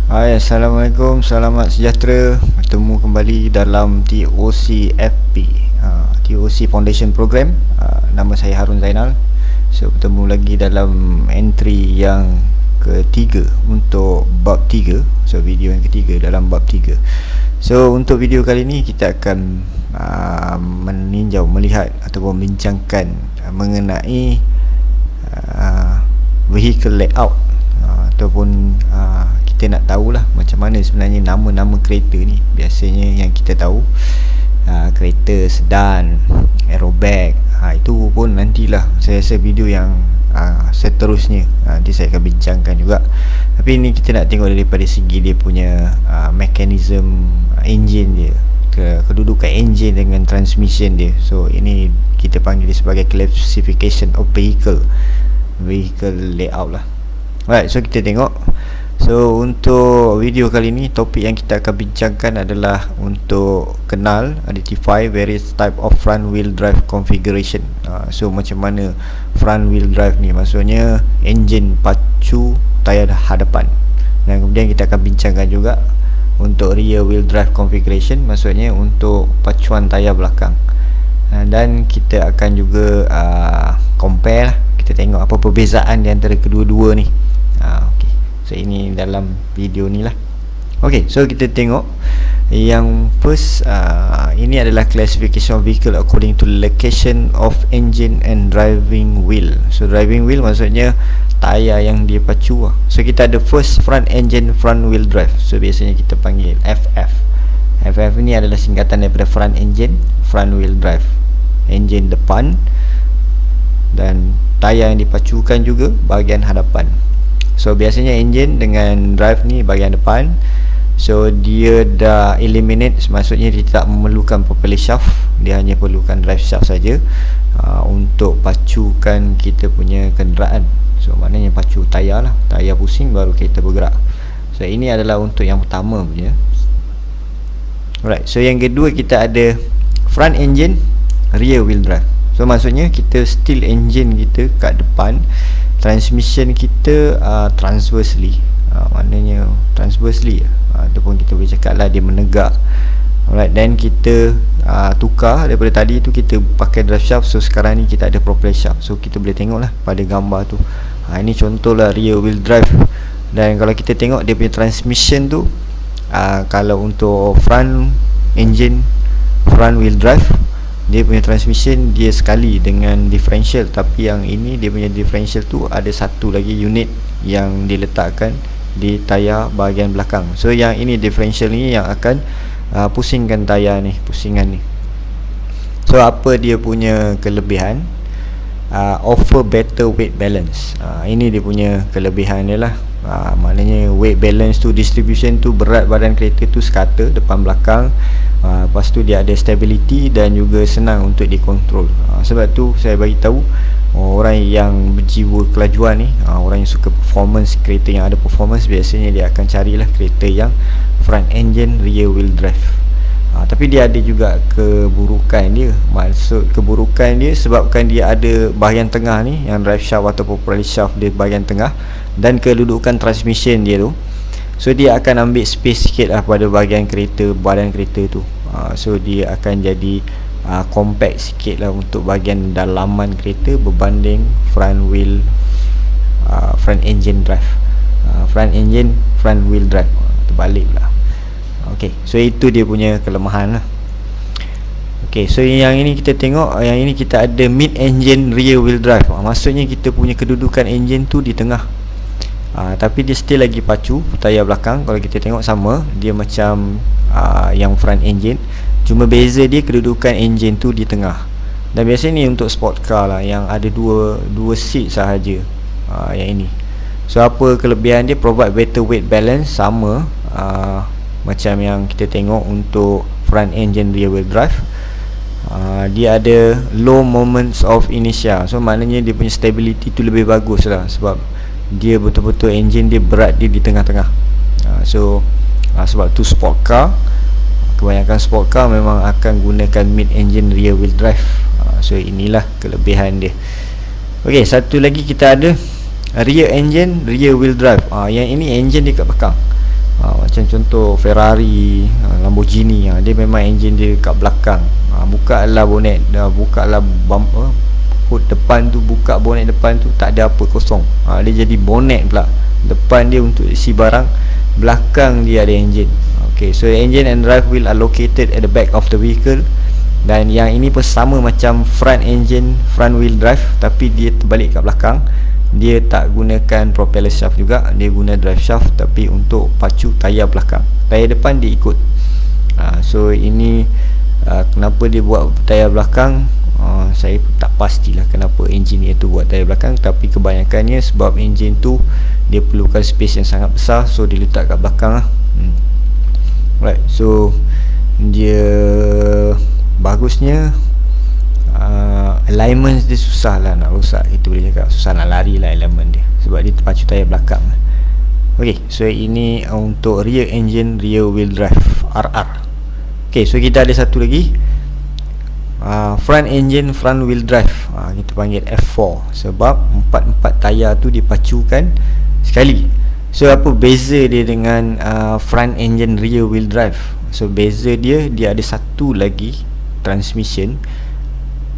Hai, Assalamualaikum, selamat sejahtera. Bertemu kembali dalam TOC FP, TOC Foundation Program. Nama saya Harun Zainal. So, bertemu lagi dalam entry yang ketiga untuk bab 3. So, video yang ketiga dalam bab 3. So, untuk video kali ini kita akan melihat ataupun membincangkan mengenai vehicle layout, ataupun kita nak tahulah macam mana sebenarnya nama-nama kereta ni. Biasanya yang kita tahu kereta sedan, aerobag, itu pun nantilah saya rasa video yang seterusnya nanti saya akan bincangkan juga. Tapi ni kita nak tengok daripada segi dia punya mekanisme engine dia, kedudukan engine dengan transmission dia. So ini kita panggil dia sebagai classification of vehicle layout lah. Alright, so kita tengok. So untuk video kali ni, topik yang kita akan bincangkan adalah untuk kenal, identify various type of front wheel drive configuration. So macam mana front wheel drive ni, maksudnya enjin pacu tayar hadapan. Dan kemudian kita akan bincangkan juga untuk rear wheel drive configuration, maksudnya untuk pacuan tayar belakang. Dan kita akan juga compare lah, kita tengok apa perbezaan di antara kedua-dua ni. Okay. So ini dalam video ni lah. Okay, so kita tengok yang first, ini adalah classification of vehicle according to location of engine and driving wheel. So driving wheel maksudnya tayar yang dia pacu. So kita ada first front engine front wheel drive. So biasanya kita panggil FF. FF ni adalah singkatan daripada front engine front wheel drive. Engine depan dan tayar yang dipacukan juga bahagian hadapan. So biasanya engine dengan drive ni bahagian depan. So dia dah eliminate, maksudnya dia tak memerlukan propeller shaft, dia hanya perlukan drive shaft saja untuk pacukan kita punya kenderaan. So maknanya pacu tayar lah, tayar pusing baru kereta bergerak. So ini adalah untuk yang pertama punya. Alright, so yang kedua kita ada front engine rear wheel drive. So maksudnya kita still engine kita kat depan, transmission kita transversely, maknanya transversely, ataupun kita boleh cakap lah dia menegak. Alright, then kita tukar daripada tadi tu kita pakai drive shaft. So sekarang ni kita ada propeller shaft. So kita boleh tengok lah pada gambar tu. Ini contoh lah rear wheel drive. Dan kalau kita tengok dia punya transmission tu, kalau untuk front engine front wheel drive, dia punya transmission dia sekali dengan differential. Tapi yang ini dia punya differential tu ada satu lagi unit yang diletakkan di tayar bahagian belakang. So yang ini differential ni yang akan pusingkan tayar ni, pusingan ni. So apa dia punya kelebihan? Offer better weight balance. Ini dia punya kelebihan dia lah. Maknanya weight balance tu, distribution tu, berat badan kereta tu sekata depan belakang. Lepas tu dia ada stability dan juga senang untuk dikontrol. Sebab tu saya bagi tahu orang yang berjiwa kelajuan ni, orang yang suka performance, kereta yang ada performance, biasanya dia akan carilah kereta yang front engine rear wheel drive. Tapi dia ada juga keburukan dia. Maksud keburukan dia sebabkan dia ada bahagian tengah ni, yang drive shaft atau propeller shaft dia bahagian tengah, dan kedudukan transmission dia tu. So dia akan ambil space sikit lah pada bahagian kereta, badan kereta tu. So dia akan jadi compact sikit lah untuk bahagian dalaman kereta berbanding front wheel front engine drive, front engine front wheel drive, terbalik lah. Okay, so itu dia punya kelemahan lah. Okay, so yang ini kita tengok, yang ini kita ada mid engine rear wheel drive. Maksudnya kita punya kedudukan engine tu di tengah, tapi dia still lagi pacu tayar belakang. Kalau kita tengok sama, dia macam yang front engine, cuma beza dia kedudukan engine tu di tengah. Dan biasanya ni untuk sport car lah, yang ada dua seat sahaja. Yang ini, so apa kelebihan dia? Provide better weight balance, sama macam yang kita tengok untuk front engine rear wheel drive. Dia ada low moments of inertia. So maknanya dia punya stability tu lebih bagus lah, sebab dia betul-betul engine dia berat dia di tengah-tengah. Sebab tu sport car, kebanyakan sport car memang akan gunakan mid engine rear wheel drive. So inilah kelebihan dia. Okey, satu lagi kita ada rear engine rear wheel drive. Yang ini engine dia kat belakang. macam contoh Ferrari, Lamborghini, dia memang enjin dia kat belakang. Buka lah bonet, buka lah bumper depan tu, buka bonet depan tu tak ada apa, kosong. Dia jadi bonet pula. Depan dia untuk isi barang, belakang dia ada enjin. Okay, so the engine and drive wheel are located at the back of the vehicle. Dan yang ini pun sama macam front engine, front wheel drive, tapi dia terbalik kat belakang. Dia tak gunakan propeller shaft juga, dia guna drive shaft, tapi untuk pacu tayar belakang. Tayar depan dia ikut. So ini kenapa dia buat tayar belakang, saya tak pastilah kenapa engineer tu buat tayar belakang, tapi kebanyakannya sebab enjin tu dia perlukan space yang sangat besar, so dia letak kat belakang lah. Right, so dia bagusnya alignment dia susah lah nak rosak, kita boleh cakap susah nak lari lah alignment dia, sebab dia terpacu tayar belakang. Ok, so ini untuk rear engine rear wheel drive, RR. Ok, so kita ada satu lagi, front engine front wheel drive, kita panggil F4, sebab empat tayar tu dipacukan sekali. So apa beza dia dengan front engine rear wheel drive? So beza dia ada satu lagi transmission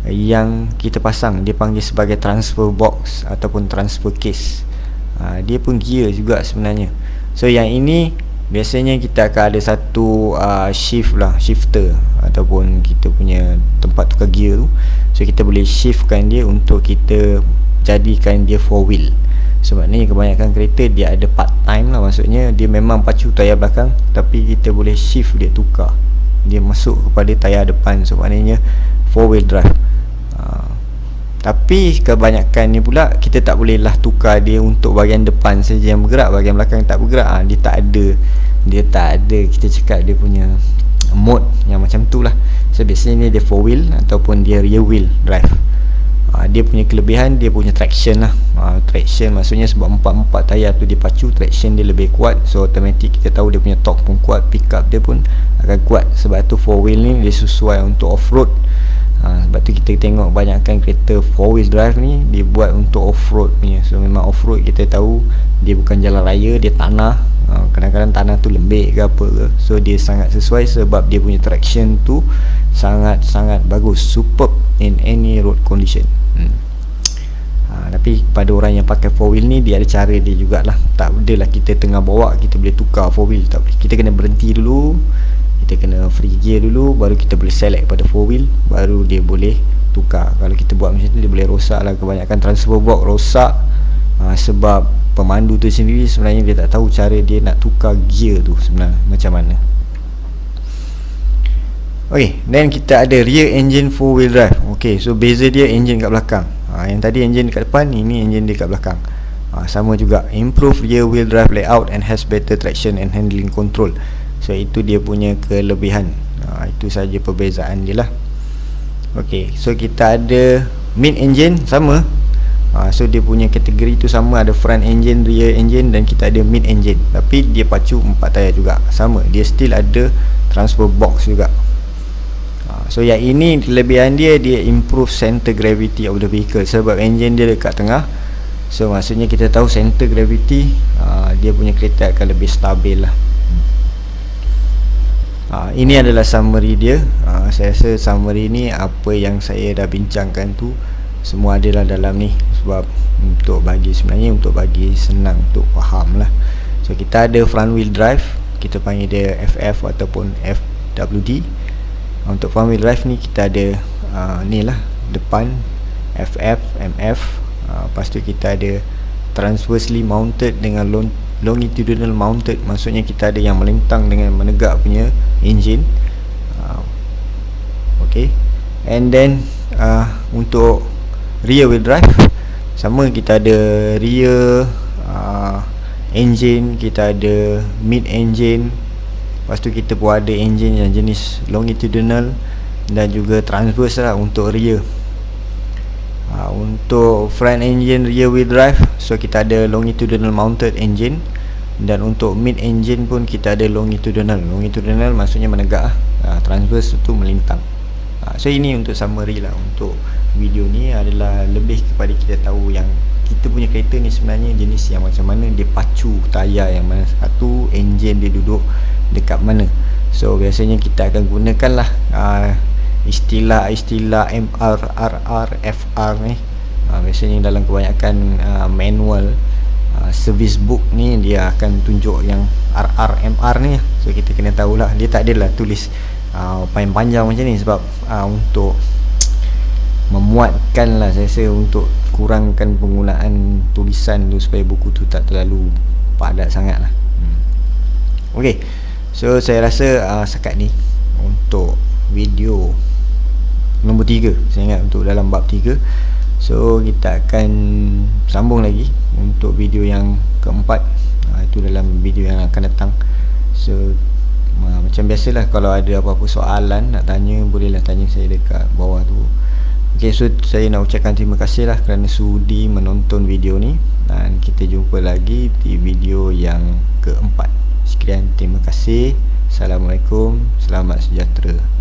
yang kita pasang, dia panggil sebagai transfer box ataupun transfer case. Dia pun gear juga sebenarnya. So yang ini biasanya kita akan ada satu shifter ataupun kita punya tempat tukar gear tu. So kita boleh shiftkan dia untuk kita jadikan dia 4 wheel. Sebab ni kebanyakan kereta dia ada part time lah, maksudnya dia memang pacu tayar belakang, tapi kita boleh shift dia, tukar dia masuk kepada tayar depan. So maknanya 4 wheel drive. Tapi kebanyakan ni pula kita tak boleh lah tukar dia untuk bahagian depan saja yang bergerak, bahagian belakang tak bergerak. Dia tak ada kita cakap dia punya mode yang macam tu lah. So biasanya dia 4 wheel ataupun dia rear wheel drive. Dia punya kelebihan, dia punya traction lah. Traction maksudnya sebab empat tayar tu dipacu, traction dia lebih kuat. So automatic kita tahu dia punya torque pun kuat, pick up dia pun akan kuat. Sebab tu 4 wheel ni dia sesuai untuk off-road. Sebab tu kita tengok banyakkan kereta 4 wheel drive ni dia buat untuk off-road punya. So memang off-road kita tahu dia bukan jalan raya, dia tanah. Kadang-kadang tanah tu lembik ke apa ke. So dia sangat sesuai sebab dia punya traction tu sangat-sangat bagus, superb in any road condition. Tapi pada orang yang pakai 4 wheel ni dia ada cara dia jugalah. Tak adalah kita tengah bawa kita boleh tukar 4 wheel, tak boleh. Kita kena berhenti dulu, kita kena free gear dulu, baru kita boleh select pada 4 wheel, baru dia boleh tukar. Kalau kita buat macam tu dia boleh rosak lah. Kebanyakan transfer box rosak sebab pemandu tu sendiri sebenarnya dia tak tahu cara dia nak tukar gear tu sebenarnya macam mana. Ok, then kita ada rear engine 4 wheel drive. Ok, so beza dia engine kat belakang. Yang tadi engine kat depan, ini engine dia kat belakang. Sama juga, improve rear wheel drive layout and has better traction and handling control. So itu dia punya kelebihan. Itu saja perbezaan dia lah. Ok, so kita ada mid engine sama. So dia punya kategori tu sama, ada front engine, rear engine, dan kita ada mid engine. Tapi dia pacu 4 tayar juga, sama. Dia still ada transfer box juga. So yang ini kelebihan dia improve center gravity of the vehicle. Sebab engine dia dekat tengah, so maksudnya kita tahu center gravity, dia punya kereta akan lebih stabil lah. Ini adalah summary dia. Saya rasa summary ni apa yang saya dah bincangkan tu semua adalah dalam ni. Sebab untuk bagi senang untuk faham lah. So kita ada front wheel drive, kita panggil dia FF ataupun FWD. Untuk front wheel drive ni kita ada ni lah, depan FF, MF. Lepas tu kita ada transversely mounted dengan longitudinal mounted. Maksudnya kita ada yang melintang dengan menegak punya engine. Okay. And then untuk rear wheel drive sama, kita ada rear engine, kita ada mid engine. Lepas tu kita pun ada engine yang jenis longitudinal dan juga transverse lah untuk rear. Untuk front engine rear wheel drive, so kita ada longitudinal mounted engine. Dan untuk mid engine pun kita ada longitudinal. Longitudinal maksudnya menegak, transverse itu melintang. So ini untuk summary lah. Untuk video ni adalah lebih kepada kita tahu yang kita punya kereta ni sebenarnya jenis yang macam mana, dia pacu tayar yang mana satu, enjin dia duduk dekat mana. So biasanya kita akan gunakan lah istilah-istilah MR, RR, FR ni. Biasanya dalam kebanyakan manual service book ni dia akan tunjuk yang RR, MR ni. So kita kena tahulah, dia tak adalah tulis panjang-panjang macam ni sebab untuk memuatkan lah, saya rasa untuk kurangkan penggunaan tulisan tu supaya buku tu tak terlalu padat sangat lah. Ok, so saya rasa setakat ni untuk video nombor 3, saya ingat untuk dalam bab 3. So kita akan sambung lagi untuk video yang keempat, itu dalam video yang akan datang. So macam biasalah, kalau ada apa-apa soalan nak tanya, bolehlah tanya saya dekat bawah tu. Ok, so saya nak ucapkan terima kasih lah kerana sudi menonton video ni, dan kita jumpa lagi di video yang keempat. Sekian, terima kasih. Assalamualaikum, selamat sejahtera.